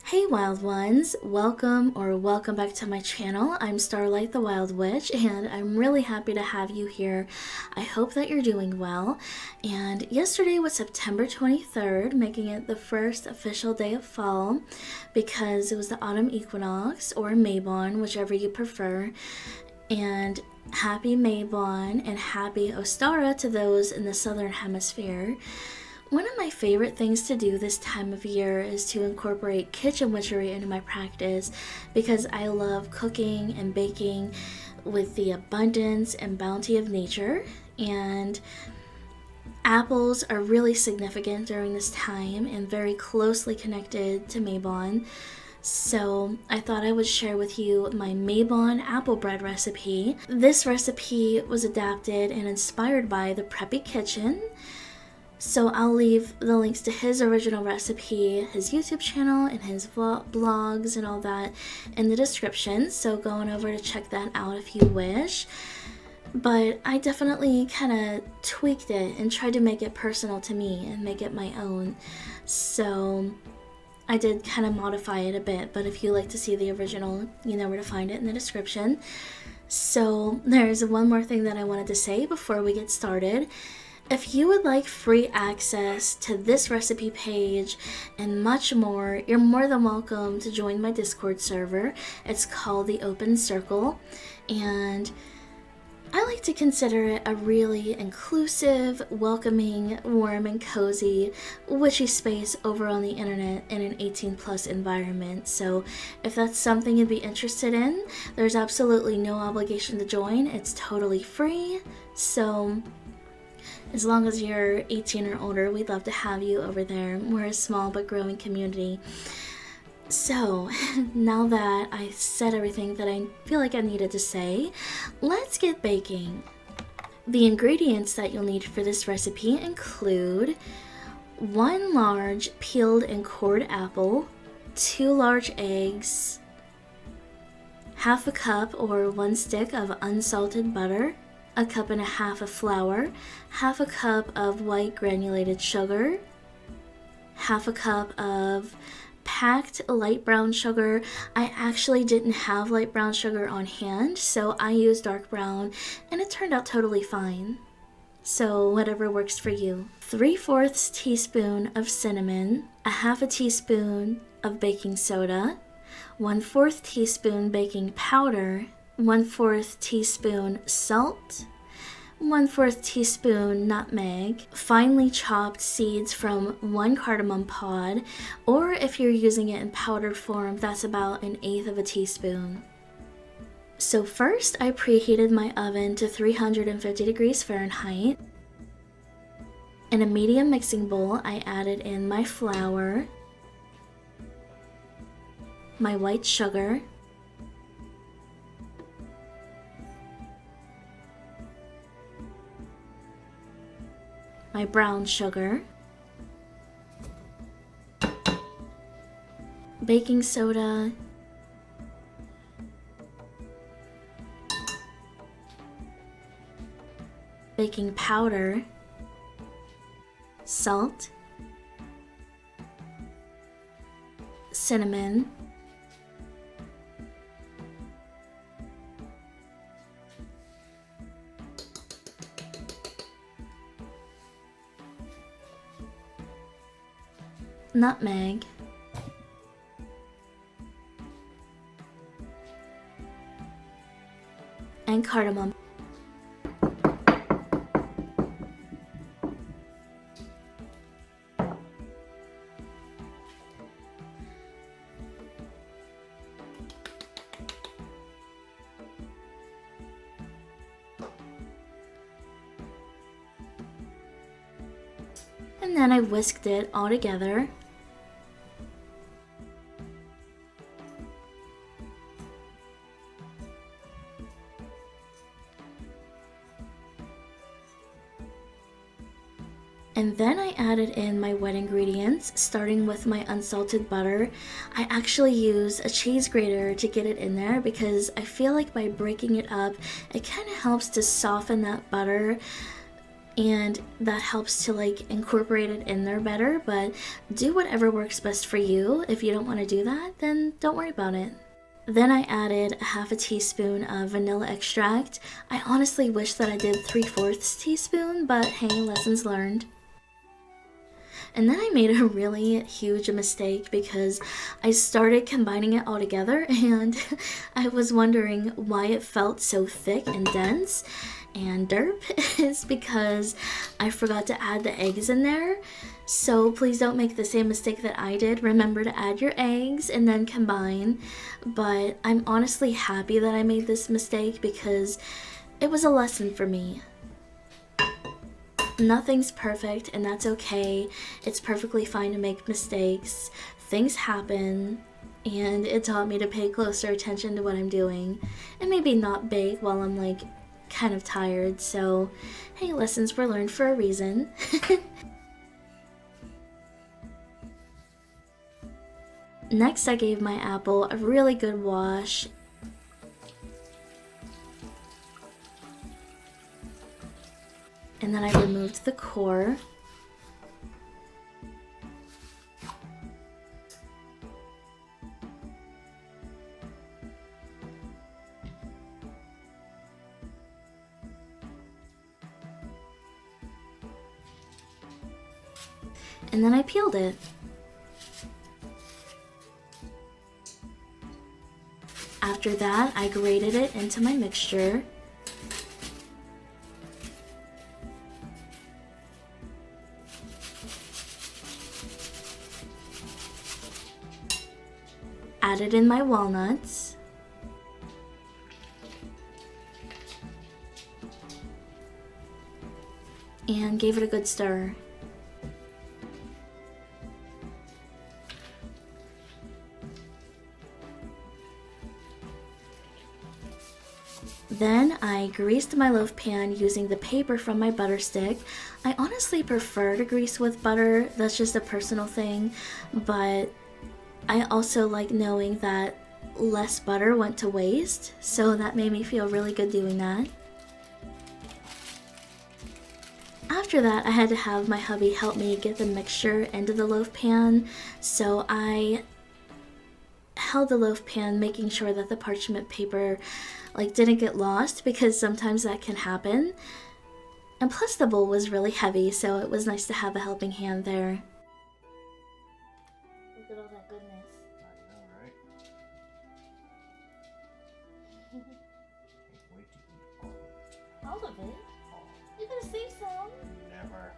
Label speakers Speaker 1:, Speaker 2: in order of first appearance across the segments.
Speaker 1: Hey wild ones, welcome back to my channel. I'm Starlight the Wild Witch and I'm really happy to have you here. I hope that you're doing well. And yesterday was September 23rd, making it the first official day of fall because it was the autumn equinox, or Mabon, whichever you prefer. And happy Mabon and happy Ostara to those in the southern hemisphere. One of my favorite things to do this time of year is to incorporate kitchen witchery into my practice because I love cooking and baking with the abundance and bounty of nature, and apples are really significant during this time and very closely connected to Mabon. So I thought I would share with you my Mabon apple bread recipe. This recipe was adapted and inspired by the Preppy Kitchen. So I'll leave the links to his original recipe, his YouTube channel, and his blogs and all that in the description. So go on over to check that out if you wish. But I definitely kind of tweaked it and tried to make it personal to me and make it my own. So I did kind of modify it a bit, but if you like to see the original, you know where to find it in the description. So there's one more thing that I wanted to say before we get started. If you would like free access to this recipe page and much more, you're more than welcome to join my Discord server. It's called the Open Circle, and I like to consider it a really inclusive, welcoming, warm, and cozy witchy space over on the internet in an 18+ environment. So if that's something you'd be interested in, there's absolutely no obligation to join. It's totally free. So as long as you're 18 or older, we'd love to have you over there. We're a small but growing community. So, now that I said everything that I feel like I needed to say, let's get baking. The ingredients that you'll need for this recipe include 1 large peeled and cored apple, 2 large eggs, half a cup or 1 stick of unsalted butter, a cup and a half of flour, half a cup of white granulated sugar, half a cup of packed light brown sugar. I actually didn't have light brown sugar on hand, so I used dark brown, and it turned out totally fine. So whatever works for you. 3/4 teaspoon of cinnamon, a half a teaspoon of baking soda, 1/4 teaspoon baking powder, 1/4 teaspoon salt, 1/4 teaspoon nutmeg, finely chopped seeds from 1 cardamom pod, or if you're using it in powdered form, that's about 1/8 of a teaspoon. So first, I preheated my oven to 350 degrees Fahrenheit. In a medium mixing bowl, I added in my flour, my white sugar, my brown sugar, baking soda, baking powder, salt, cinnamon, nutmeg, and cardamom. And then I whisked it all together. And then I added in my wet ingredients, starting with my unsalted butter. I actually use a cheese grater to get it in there because I feel like by breaking it up, it kind of helps to soften that butter and that helps to like incorporate it in there better. But do whatever works best for you. If you don't want to do that, then don't worry about it. Then I added a half a teaspoon of vanilla extract. I honestly wish that I did 3/4 teaspoon, but hey, lessons learned. And then I made a really huge mistake because I started combining it all together and I was wondering why it felt so thick and dense. And derp is because I forgot to add the eggs in there. So please don't make the same mistake that I did. Remember to add your eggs and then combine. But I'm honestly happy that I made this mistake because it was a lesson for me. Nothing's perfect, and that's okay. It's perfectly fine to make mistakes. Things happen, and it taught me to pay closer attention to what I'm doing. And maybe not bake while I'm like kind of tired. So, hey, lessons were learned for a reason. Next, I gave my apple a really good wash. And then I removed the core. And then I peeled it. After that, I grated it into my mixture. Added in my walnuts. And gave it a good stir. Then I greased my loaf pan using the paper from my butter stick. I honestly prefer to grease with butter, that's just a personal thing, but I also like knowing that less butter went to waste, so that made me feel really good doing that. After that, I had to have my hubby help me get the mixture into the loaf pan, so I held the loaf pan making sure that the parchment paper didn't get lost, because sometimes that can happen. And plus the bowl was really heavy, so it was nice to have a helping hand there. Look at all that goodness.
Speaker 2: I know, right? Can't wait to eat all of it.
Speaker 1: All of it? You're gonna save some?
Speaker 2: Never.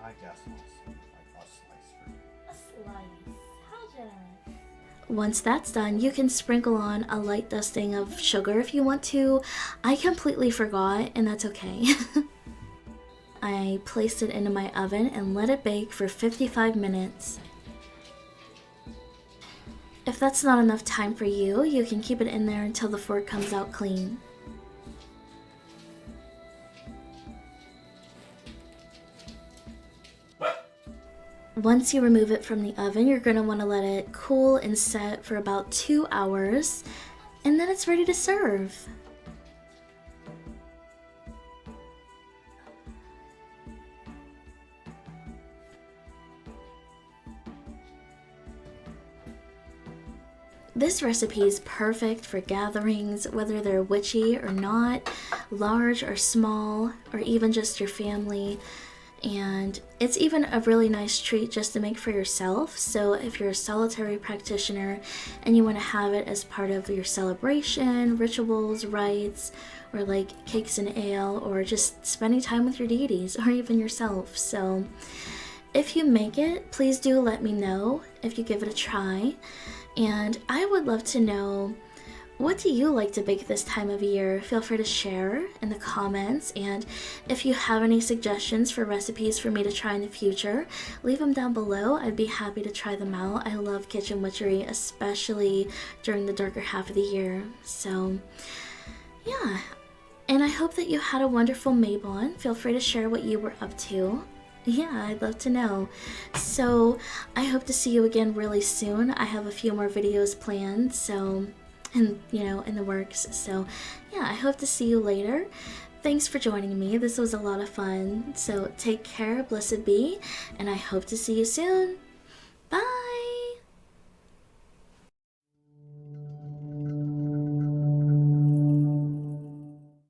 Speaker 2: I guess I'll save like a slice for you.
Speaker 1: A slice? How generous. Once that's done, you can sprinkle on a light dusting of sugar if you want to. I completely forgot, and that's okay. I placed it into my oven and let it bake for 55 minutes. If that's not enough time for you, you can keep it in there until the fork comes out clean. Once you remove it from the oven, you're going to want to let it cool and set for about 2 hours, and then it's ready to serve. This recipe is perfect for gatherings, whether they're witchy or not, large or small, or even just your family. And it's even a really nice treat just to make for yourself. So if you're a solitary practitioner and you want to have it as part of your celebration, rituals, rites, or like cakes and ale, or just spending time with your deities or even yourself. So if you make it, please do let me know if you give it a try. And I would love to know, what do you like to bake this time of year? Feel free to share in the comments, and if you have any suggestions for recipes for me to try in the future, leave them down below. I'd be happy to try them out. I love kitchen witchery, especially during the darker half of the year. So yeah, and I hope that you had a wonderful Mabon. Feel free to share what you were up to. Yeah, I'd love to know. So I hope to see you again really soon. I have a few more videos planned, so in in the works. So yeah, I hope to see you later. Thanks for joining me. This was a lot of fun. So take care, blessed be, and I hope to see you soon. Bye.